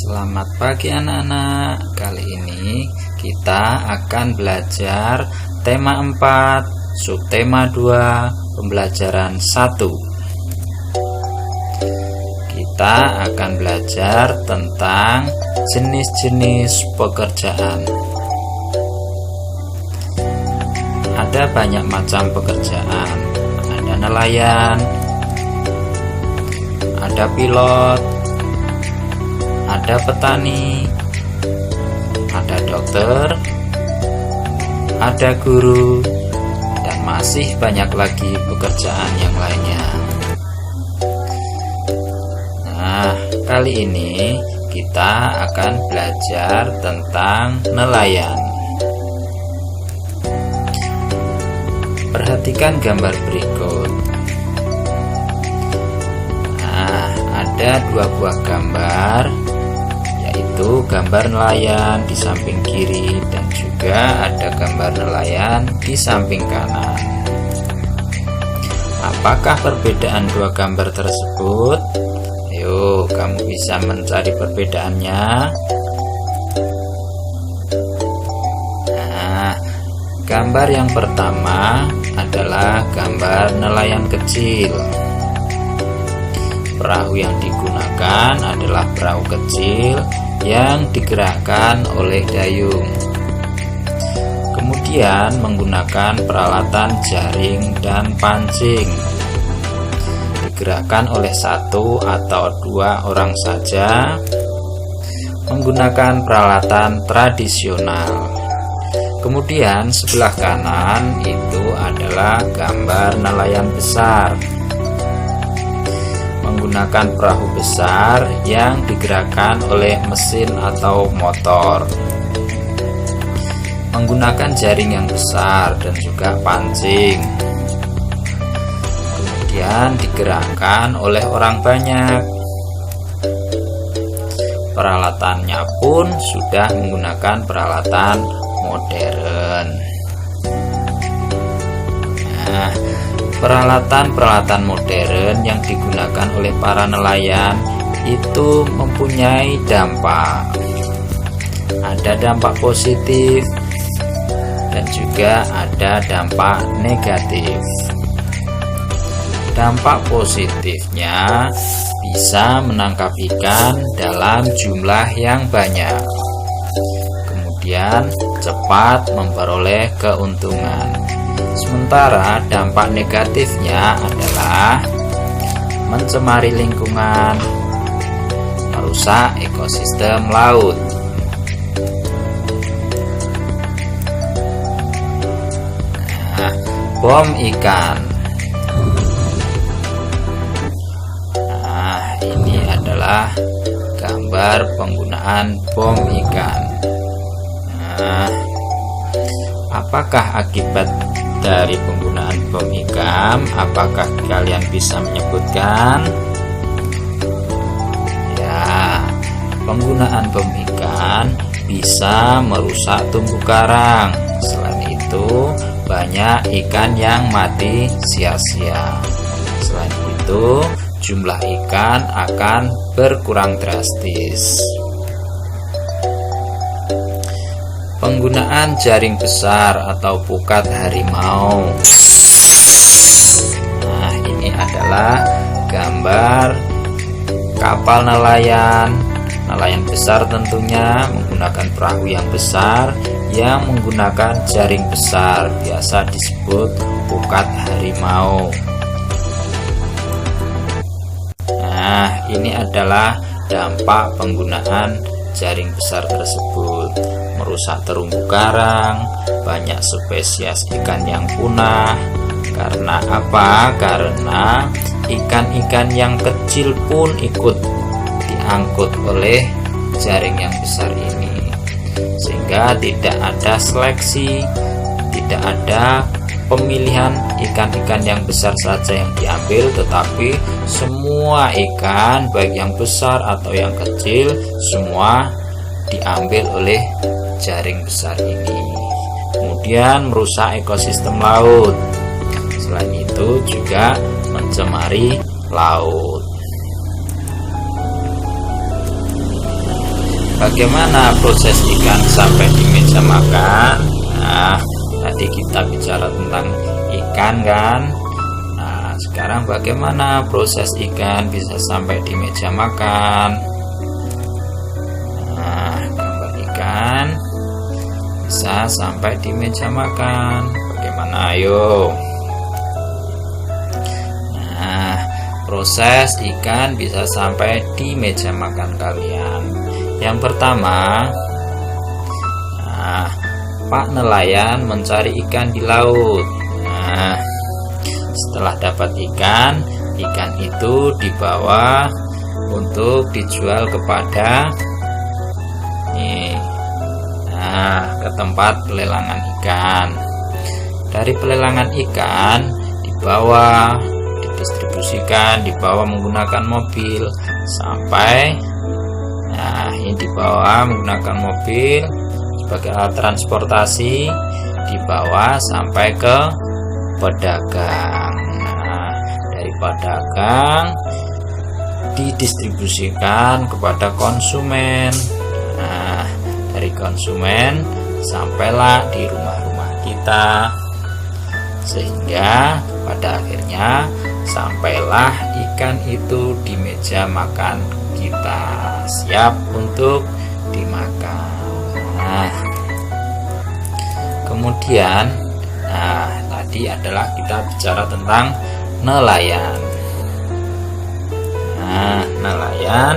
Selamat pagi anak-anak. Kali ini kita akan belajar tema 4, subtema 2, pembelajaran 1. Kita akan belajar tentang jenis-jenis pekerjaan. Ada banyak macam pekerjaan. Ada nelayan, ada pilot, ada petani, ada dokter, ada guru, dan masih banyak lagi pekerjaan yang lainnya. Nah, kali ini kita akan belajar tentang nelayan. Perhatikan gambar berikut. Nah, ada dua buah gambar, yaitu gambar nelayan di samping kiri dan juga ada gambar nelayan di samping kanan. Apakah perbedaan dua gambar tersebut? Ayo, kamu bisa mencari perbedaannya. Nah, gambar yang pertama adalah gambar nelayan kecil. Perahu yang digunakan adalah perahu kecil yang digerakkan oleh dayung. Kemudian menggunakan peralatan jaring dan pancing. Digerakkan oleh satu atau dua orang saja. Menggunakan peralatan tradisional. Kemudian sebelah kanan itu adalah gambar nelayan besar. Menggunakan perahu besar yang digerakkan oleh mesin atau motor, menggunakan jaring yang besar dan juga pancing, kemudian digerakkan oleh orang banyak. Peralatannya pun sudah menggunakan peralatan modern. Nah, peralatan-peralatan modern yang digunakan oleh para nelayan itu mempunyai dampak. Ada dampak positif dan juga ada dampak negatif. Dampak positifnya bisa menangkap ikan dalam jumlah yang banyak. Kemudian cepat memperoleh keuntungan. Sementara dampak negatifnya adalah mencemari lingkungan, merusak ekosistem laut. Nah, bom ikan. Nah, ini adalah gambar penggunaan bom ikan. Nah, apakah akibat dari penggunaan bom ikan? Apakah kalian bisa menyebutkan? Ya, penggunaan bom ikan bisa merusak terumbu karang. Selain itu, banyak ikan yang mati sia-sia. Selain itu, jumlah ikan akan berkurang drastis. Penggunaan jaring besar atau pukat harimau. Nah, ini adalah gambar kapal nelayan. Nelayan besar tentunya menggunakan perahu yang besar yang menggunakan jaring besar, biasa disebut pukat harimau. Nah, ini adalah dampak penggunaan jaring besar tersebut. Merusak terumbu karang, banyak spesies ikan yang punah. Karena apa? Karena ikan-ikan yang kecil pun ikut diangkut oleh jaring yang besar ini. Sehingga tidak ada seleksi, tidak ada pemilihan ikan-ikan yang besar saja yang diambil, tetapi semua ikan, baik yang besar atau yang kecil, semua diambil oleh jaring besar ini. Kemudian merusak ekosistem laut. Selain itu juga mencemari laut. bagaimana proses ikan sampai di meja makan? Nah, tadi kita bicara tentang ikan kan. Nah, sekarang bagaimana proses ikan bisa sampai di meja makan? Nah, gambar ikan bisa sampai di meja makan. Bagaimana? Ayo. Nah, proses ikan bisa sampai di meja makan kalian. Yang pertama, Pak nelayan mencari ikan di laut. Nah, setelah dapat ikan itu dibawa untuk dijual kepada ke tempat pelelangan ikan. Dari pelelangan ikan dibawa, didistribusikan, dibawa menggunakan mobil sampai ini dibawa menggunakan mobil sebagai alat transportasi, dibawa sampai ke pedagang. Nah, dari pedagang didistribusikan kepada konsumen. Nah, dari konsumen sampailah di rumah-rumah kita, sehingga pada akhirnya sampailah ikan itu di meja makan kita, siap untuk dimakan. Nah, kemudian tadi adalah kita bicara tentang nelayan. Nah, nelayan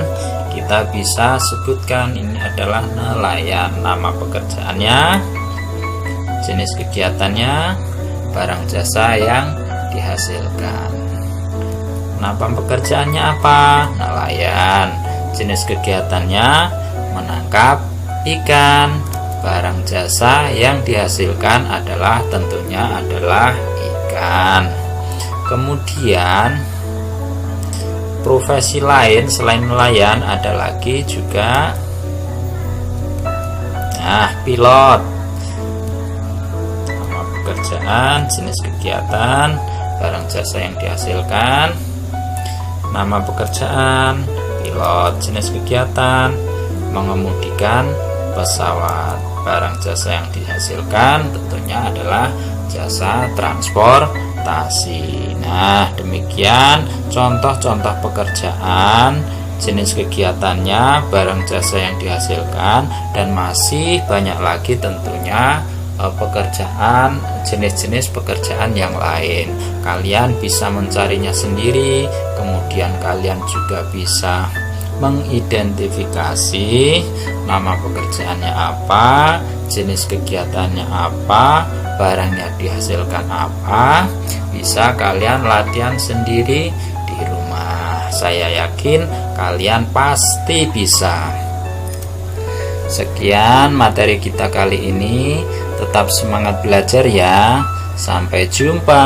kita bisa sebutkan ini adalah nelayan, nama pekerjaannya, jenis kegiatannya, barang jasa yang dihasilkan. Nama pekerjaannya apa? Nelayan. Jenis kegiatannya menangkap ikan. Barang jasa yang dihasilkan adalah tentunya adalah ikan. Kemudian profesi lain selain nelayan ada lagi juga pilot. Nama pekerjaan, jenis kegiatan, barang jasa yang dihasilkan. Nama pekerjaan pilot, jenis kegiatan mengemudikan pesawat. Barang jasa yang dihasilkan tentunya adalah jasa transportasi. Nah, demikian contoh-contoh pekerjaan, jenis kegiatannya, barang jasa yang dihasilkan, dan masih banyak lagi tentunya pekerjaan, jenis-jenis pekerjaan yang lain. Kalian bisa mencarinya sendiri, kemudian kalian juga bisa mengidentifikasi nama pekerjaannya apa, jenis kegiatannya apa, barangnya dihasilkan apa. Bisa kalian latihan sendiri di rumah. Saya yakin kalian pasti bisa. Sekian materi kita kali ini. Tetap semangat belajar ya. Sampai jumpa.